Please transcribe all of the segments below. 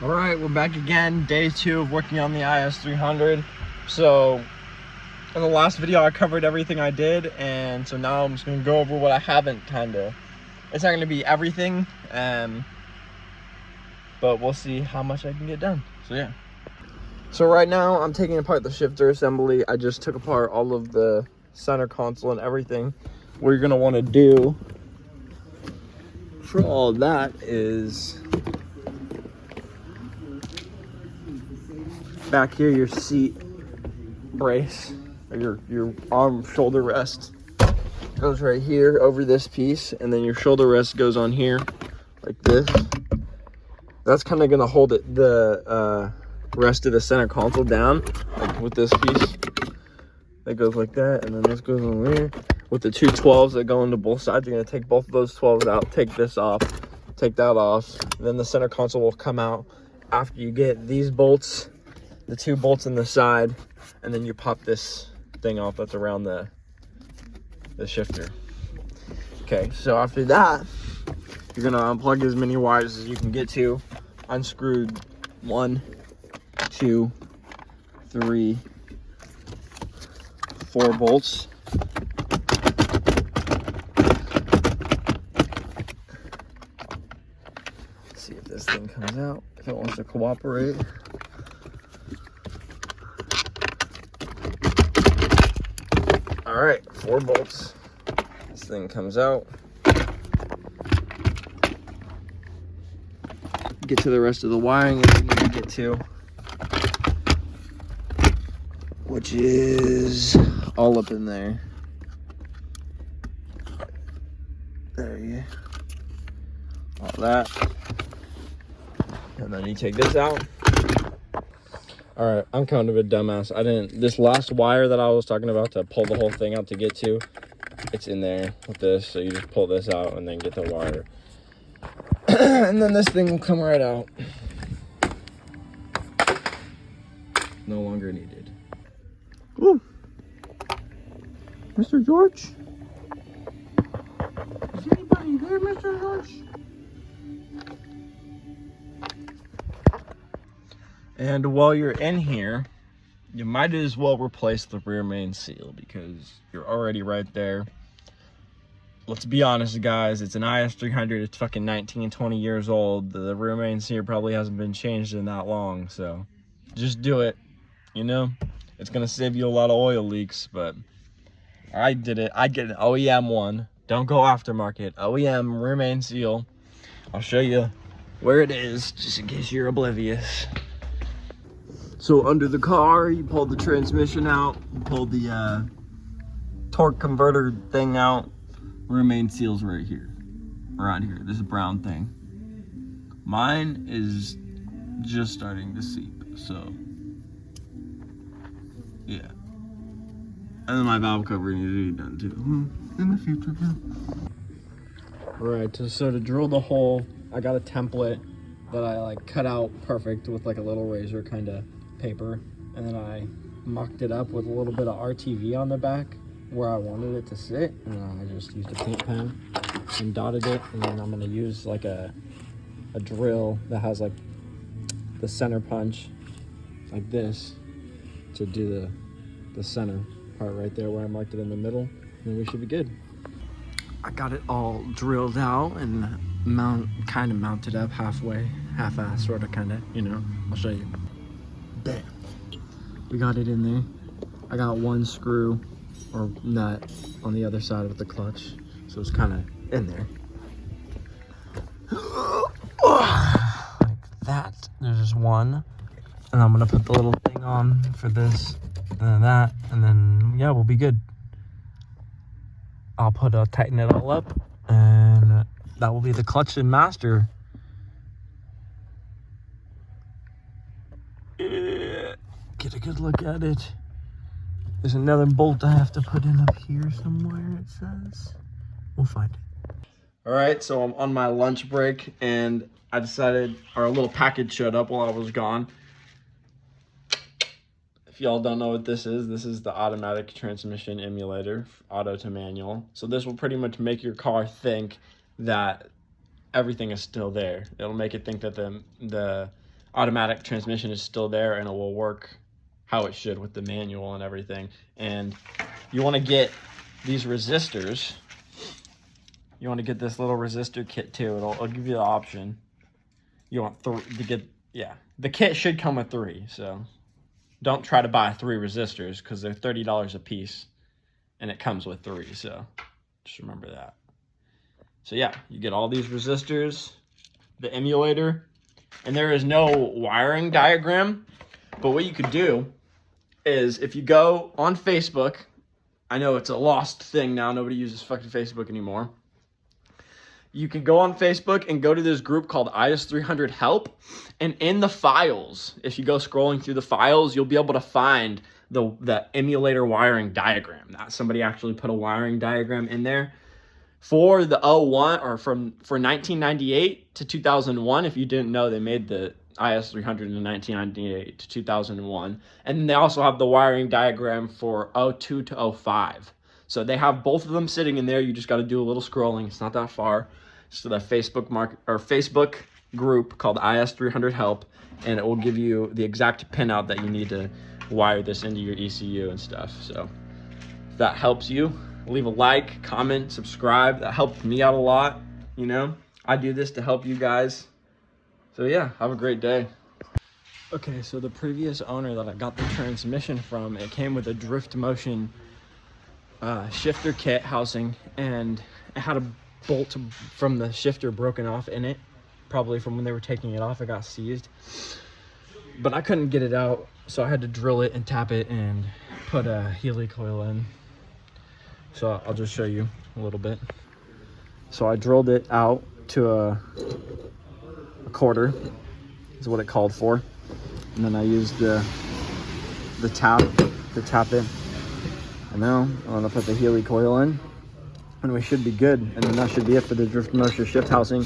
All right, we're back again, day 2 of working on the IS300. So in the last video I covered everything I did, and so now I'm just gonna go over what I haven't it's not gonna be everything, but we'll see how much I can get done. So yeah. So right now I'm taking apart the shifter assembly. I just took apart all of the center console and everything. What you're gonna wanna do for all that is back here, your seat brace, or your arm shoulder rest goes right here over this piece, and then your shoulder rest goes on here like this. That's kind of gonna hold the rest of the center console down, like with this piece that goes like that, and then this goes on there. With the two 12s that go into both sides, you're gonna take both of those 12s out, take this off, take that off, and then the center console will come out after you get these bolts, the 2 bolts in the side, and then you pop this thing off that's around the shifter. Okay, so after that, you're gonna unplug as many wires as you can get to. Unscrewed 1, 2, 3, 4 bolts. Let's see if this thing comes out, if it wants to cooperate. All right, 4 bolts. This thing comes out. Get to the rest of the wiring that you need to get to, which is all up in there. There you go. All that. And then you take this out. All right, I'm kind of a dumbass. This last wire that I was talking about to pull the whole thing out to get to, it's in there with this. So you just pull this out and then get the wire. And then this thing will come right out. No longer needed. Ooh. Mr. George? Is anybody there, Mr. George? And while you're in here, you might as well replace the rear main seal because you're already right there. Let's be honest, guys, it's an IS300, it's fucking 19, 20 years old. The rear main seal probably hasn't been changed in that long, so just do it, you know? It's gonna save you a lot of oil leaks, but I did it. I get an OEM one. Don't go aftermarket. OEM rear main seal. I'll show you where it is, just in case you're oblivious. So under the car, you pull the transmission out, you pull the torque converter thing out. Rear main seal's right here, around here, this brown thing. Mine is just starting to seep, so yeah. And then my valve cover needs to be done too, in the future. All right, so to drill the hole, I got a template that I like cut out perfect with like a little razor kind of paper, and then I mocked it up with a little bit of RTV on the back where I wanted it to sit, and then I just used a paint pen and dotted it, and then I'm gonna use like a drill that has like the center punch like this to do the center part right there where I marked it in the middle, and we should be good. I got it all drilled out and kind of mounted up halfway, half-ass sort of, kind of, you know. I'll show you. Bam. We got it in there. I got 1 screw or nut on the other side of the clutch, so it's kind of in there. Like that. There's just 1, and I'm gonna put the little thing on for this, and then that, and then yeah, we'll be good. I'll tighten it all up, and that will be the clutch and master. Get a good look at it. There's another bolt I have to put in up here somewhere, it says. We'll find it. All right, so I'm on my lunch break, and I decided, or a little package showed up while I was gone. If y'all don't know what this is the automatic transmission emulator, auto to manual. So this will pretty much make your car think that everything is still there. It'll make it think that the automatic transmission is still there and it will work how it should with the manual and everything. And you want to get these resistors. You want to get this little resistor kit too. It'll give you the option. You want to get, yeah. The kit should come with 3, so don't try to buy 3 resistors because they're $30 a piece and it comes with 3, so just remember that. So yeah, you get all these resistors, the emulator, and there is no wiring diagram, but what you could do is if you go on Facebook, I know it's a lost thing now, nobody uses fucking Facebook anymore. You can go on Facebook and go to this group called IS300 Help, and in the files, if you go scrolling through the files, you'll be able to find the emulator wiring diagram. That somebody actually put a wiring diagram in there for the 01 or for 1998 to 2001. If you didn't know, they made the IS300 in 1998 to 2001, and then they also have the wiring diagram for 02 to 05. So they have both of them sitting in there. You just got to do a little scrolling. It's not that far. So the Facebook group called IS300 Help, and it will give you the exact pinout that you need to wire this into your ECU and stuff. So if that helps you, leave a like, comment, subscribe. That helped me out a lot. You know, I do this to help you guys. So yeah, have a great day. Okay, so the previous owner that I got the transmission from, it came with a drift motion shifter kit housing, and it had a bolt from the shifter broken off in it, probably from when they were taking it off. It got seized, but I couldn't get it out, so I had to drill it and tap it and put a Healy coil in. So I'll just show you a little bit. So I drilled it out to a quarter is what it called for, and then I used the tap to tap it. And now I'm gonna put the Healy coil in, and we should be good. And then that should be it for the drift motion shift housing.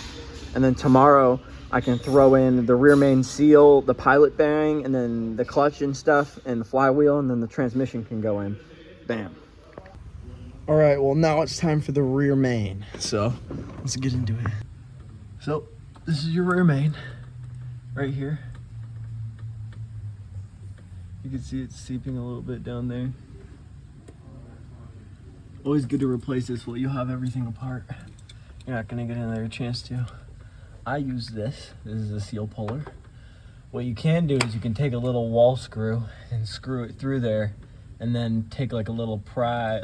And then tomorrow I can throw in the rear main seal, the pilot bearing, and then the clutch and stuff, and the flywheel, and then the transmission can go in. Bam. All right, well now it's time for the rear main. So let's get into it. So this is your rear main right here. You can see it's seeping a little bit down there. Always good to replace this while you have everything apart. You're not gonna get another chance to. I use this. This is a seal puller. What you can do is you can take a little wall screw and screw it through there, and then take like a little pry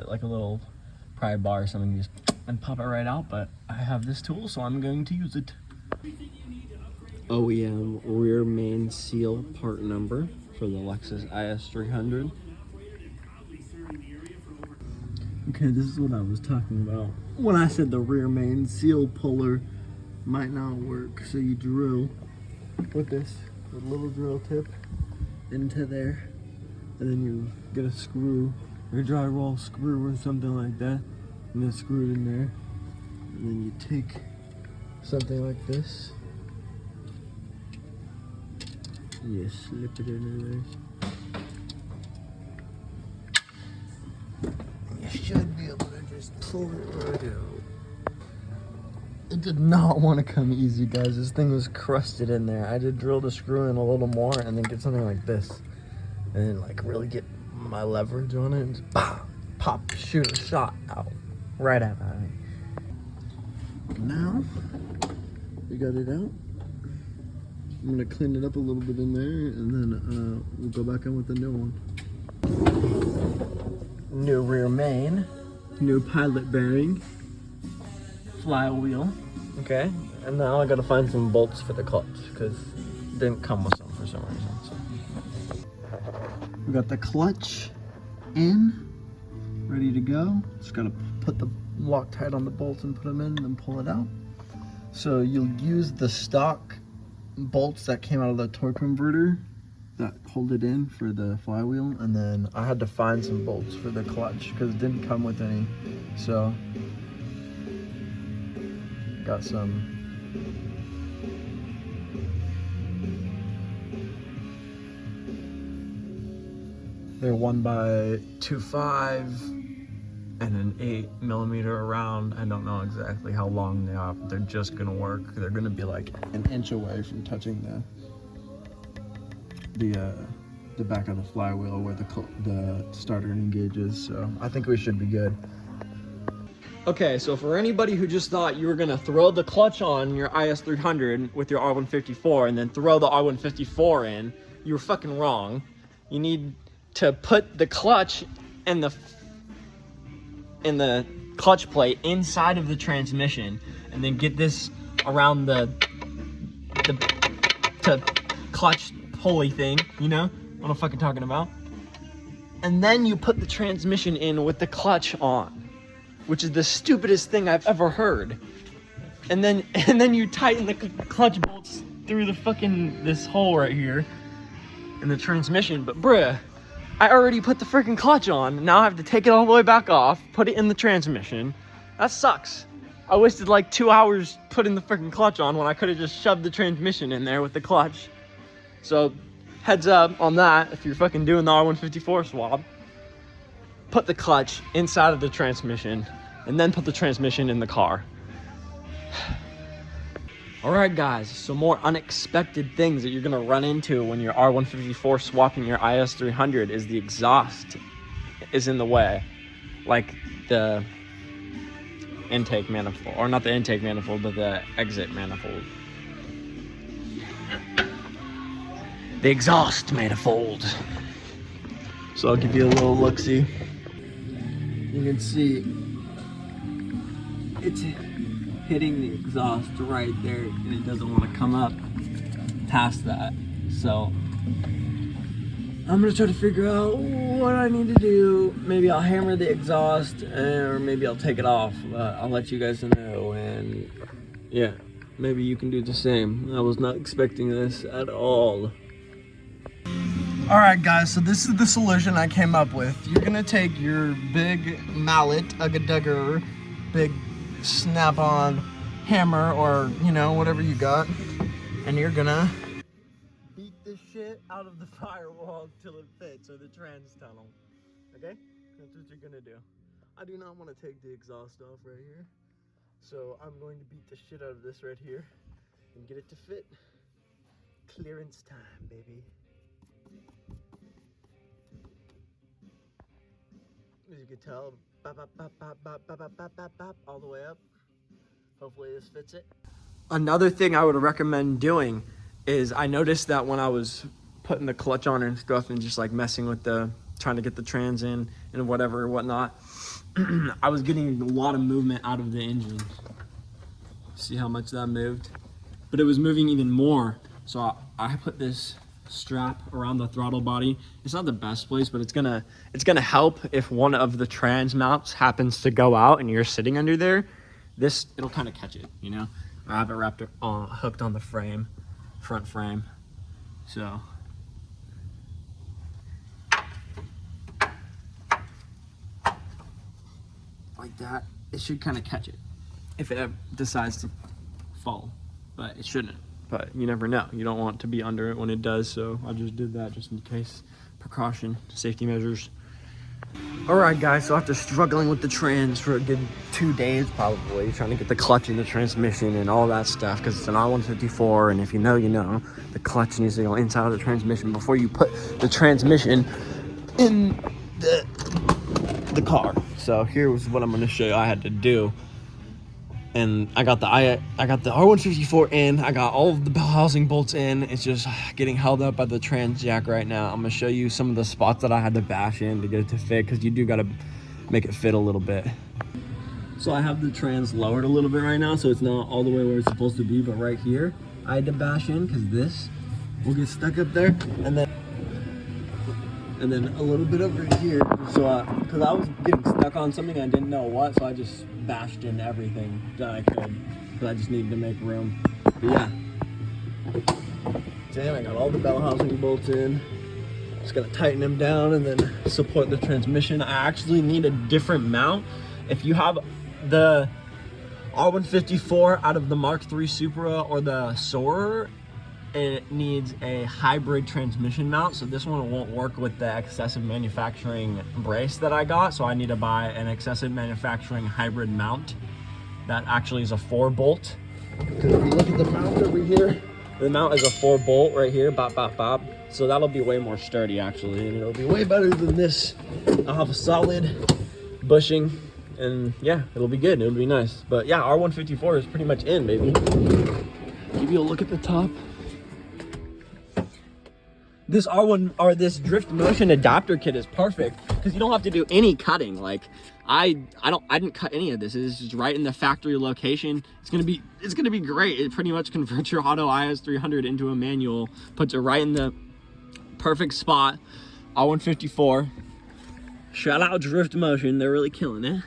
bar or something, just and pop it right out. But I have this tool, so I'm going to use it. OEM rear main seal part number for the Lexus IS300. Okay, this is what I was talking about when I said the rear main seal puller might not work. So you drill with this little drill tip into there, and then you get a screw or drywall screw or something like that, and then screw it in there, and then you take something like this, you slip it into there. You should be able to just pull it right out. It did not want to come easy, guys. This thing was crusted in there. I had to drill the screw in a little more and then get something like this, and then like really get my leverage on it and just pop, shoot a shot out right at it. Now we got it out. I'm gonna clean it up a little bit in there, and then we'll go back in with the new one. New rear main, new pilot bearing, flywheel. Okay, and now I gotta find some bolts for the clutch because it didn't come with some for some reason. So we got the clutch in, ready to go. Just gotta put the Loctite on the bolts and put them in, and then pull it out. So you'll use the stock bolts that came out of the torque converter that hold it in for the flywheel, and then I had to find some bolts for the clutch because it didn't come with any. So got some. They're 1x2.5 and an 8mm around. I don't know exactly how long they are, but they're just gonna work. They're gonna be like an inch away from touching the back of the flywheel where the starter engages. So I think we should be good. Okay, so for anybody who just thought you were gonna throw the clutch on your IS300 with your R154 and then throw the R154 in, you were fucking wrong. You need to put the clutch and the clutch plate inside of the transmission, and then get this around the clutch pulley thing, you know what I'm fucking talking about? And then you put the transmission in with the clutch on, which is the stupidest thing I've ever heard. And then you tighten the clutch bolts through the fucking this hole right here in the transmission. But bruh, I already put the freaking clutch on. Now I have to take it all the way back off, put it in the transmission. That sucks. I wasted like 2 hours putting the freaking clutch on when I could have just shoved the transmission in there with the clutch. So heads up on that. If you're fucking doing the R154 swap, put the clutch inside of the transmission and then put the transmission in the car. All right, guys, so more unexpected things that you're gonna run into when you're R154 swapping your IS300 is the exhaust is in the way. Like the intake manifold, or not the intake manifold, but the exit manifold. The exhaust manifold. So I'll give you a little look-see. You can see it's hitting the exhaust right there, and it doesn't want to come up past that. So I'm gonna try to figure out what I need to do. Maybe I'll hammer the exhaust, or maybe I'll take it off. I'll let you guys know, and yeah, maybe you can do the same. I was not expecting this at all. All right, guys, so this is the solution I came up with. You're gonna take your big mallet, ugga-dugger, big snap-on hammer, or you know, whatever you got, and you're gonna beat the shit out of the firewall till it fits, or the trans tunnel. Okay? That's what you're gonna do. I do not want to take the exhaust off right here, so I'm going to beat the shit out of this right here and get it to fit. Clearance time, baby. As you can tell, bop, bop, bop, bop, bop, bop, bop, bop, bop, bop, all the way up. Hopefully this fits it. Another thing I would recommend doing is, I noticed that when I was putting the clutch on and stuff and just like messing with trying to get the trans in and whatever, whatnot, I was getting a lot of movement out of the engine. See how much that moved? But it was moving even more. So I put this strap around the throttle body. It's not the best place, but it's gonna help if one of the trans mounts happens to go out and you're sitting under there. It'll kind of catch it, you know. I have it wrapped hooked on the frame, front frame. So like that, it should kind of catch it if it decides to fall, but it shouldn't. But you never know. You don't want to be under it when it does, so I just did that just in case. Precaution, safety measures. All right, guys, so after struggling with the trans for a good 2 days, probably, trying to get the clutch in the transmission and all that stuff, because it's an R154, and if you know, you know, the clutch needs to go inside of the transmission before you put the transmission in the car. So here's what I'm going to show you I had to do. And I got the R154 in. I got all of the bell housing bolts in. It's just getting held up by the trans jack right now. I'm gonna show you some of the spots that I had to bash in to get it to fit, because you do gotta make it fit a little bit. So I have the trans lowered a little bit right now, so it's not all the way where it's supposed to be, but right here I had to bash in because this will get stuck up there, and then a little bit over here. So because I was getting stuck on something I didn't know what, so I just bashed in everything that I could, because I just needed to make room. But yeah, damn, I got all the bell housing bolts in. Just gotta tighten them down and then support the transmission. I actually need a different mount. If you have the R154 out of the Mark III Supra or the Soarer, it needs a hybrid transmission mount, so this one won't work with the excessive manufacturing brace that I got, so I need to buy an excessive manufacturing hybrid mount that actually is a 4-bolt. Because if you look at the mount over here, The mount is a 4-bolt right here, bop, bop, bop. So that'll be way more sturdy actually, and it'll be way better than this. I'll have a solid bushing, and yeah, it'll be good. It'll be nice. But yeah, R154 is pretty much in, baby. Give you a look at the top. This R1 or this drift motion adapter kit is perfect because you don't have to do any cutting. Like I didn't cut any of this. It's just right in the factory location. It's gonna be great. It pretty much converts your auto IS300 into a manual, puts it right in the perfect spot. R154. Shout out Drift Motion. They're really killing it.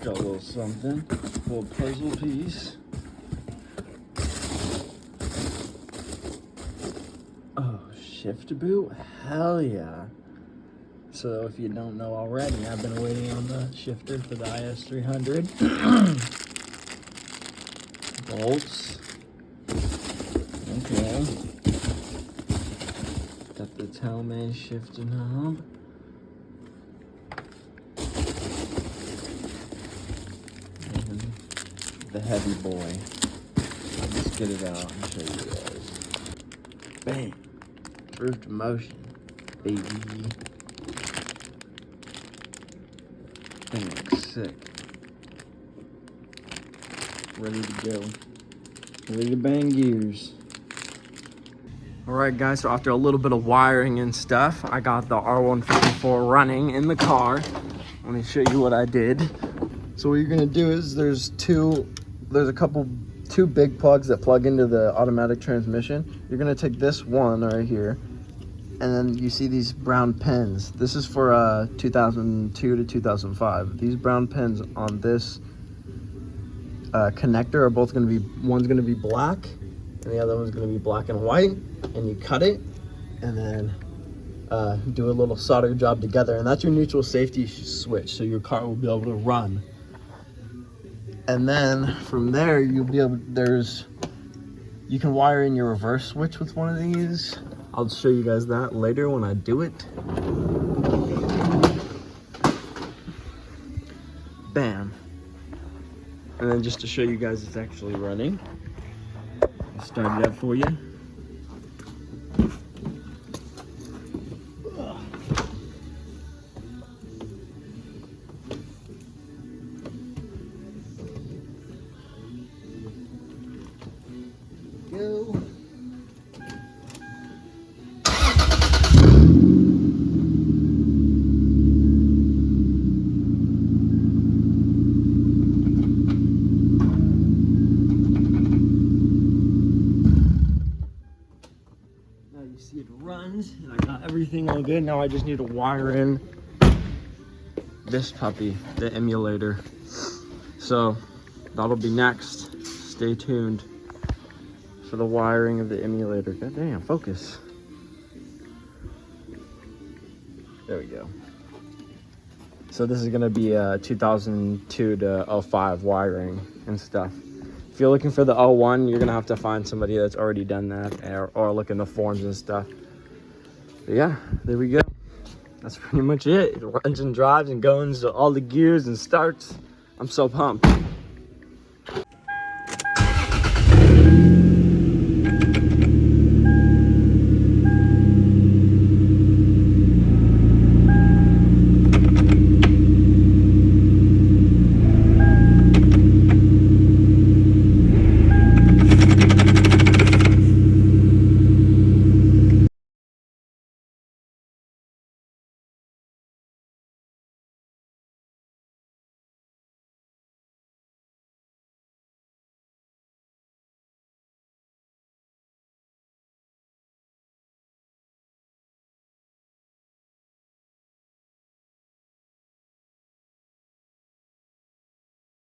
Got a little something, a little puzzle piece. Oh, shift boot? Hell yeah. So if you don't know already, I've been waiting on the shifter for the IS300. Bolts. Okay. Got the Talman shifter knob. And the heavy boy. Let's get it out and show you guys. Bam. Drift motion, baby. Thing looks sick. Ready to go. Ready to bang gears. Alright guys, so after a little bit of wiring and stuff, I got the R154 running in the car. Let me show you what I did. So what you're gonna do is there's two big plugs that plug into the automatic transmission. You're gonna take this one right here, and then you see these brown pins. This is for 2002 to 2005. These brown pins on this connector are both gonna be, one's gonna be black and the other one's gonna be black and white, and you cut it and then do a little solder job together, and that's your neutral safety switch, so your car will be able to run. And then from there, you'll be able, you can wire in your reverse switch with one of these. I'll show you guys that later when I do it. Bam. And then just to show you guys it's actually running, I'll start it up for you. Go. Now you see it runs, and I got everything all good. Now I just need to wire in this puppy, the emulator. So that'll be next. Stay tuned for the wiring of the emulator. God damn, focus. There we go. So this is gonna be 2002 to 05 wiring and stuff. If you're looking for the 01, you're gonna have to find somebody that's already done that, or look in the forums and stuff. But yeah, there we go. That's pretty much it. It runs and drives and goes to all the gears and starts. I'm so pumped.